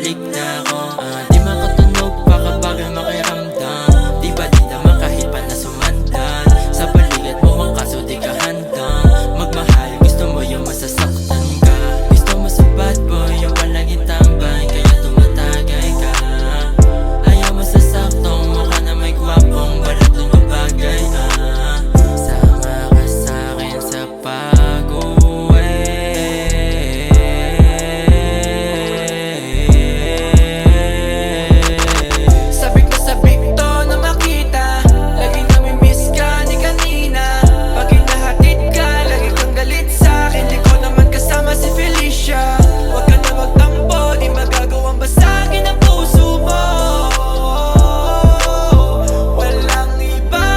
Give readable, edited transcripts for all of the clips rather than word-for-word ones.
bumalik na ako. Di makatunog pa kapag makiramdam. Di ba di naman kahit pa na sumandan. Sa paligid mo ang kaso di ka handang magmahal, gusto mo yung masasaktan ka. Gusto mo sa bad boy yung palaging tambay, kaya tumatagay ka. Ayaw mo sa saktong mukha na may gwapong balat lumabagay. Sama ka sa'kin sa pag-uwi. Sabik na sabik to na makita, lagi nami-miss ka ni kanina. Pag hinahatid ka, lagi kang galit sa'kin. Di ko naman kasama si Felicia. Huwag ka na magtampo, di magagawang basagin ang puso mo. Walang iba.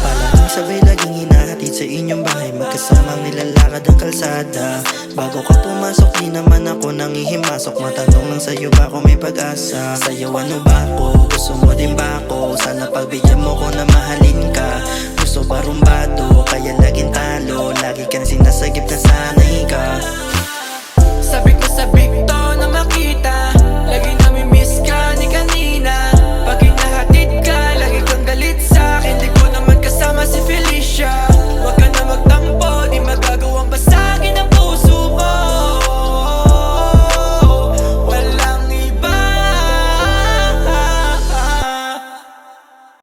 Palaging sabay, laging hinahatid sa inyong bahay, magkasamang nilalakad ang kalsada. Bago ka pumasok, di naman ako nangihimasok. Matanong lang sa'yo ba kung may pag-asa. Sa'yo ano ba ako? Gusto mo din ba ako? Sana pagbigyan mo ko na mahalin ka. Gusto ba rumbado? Kaya laging talo. Lagi kang sinasagip na sanay ka.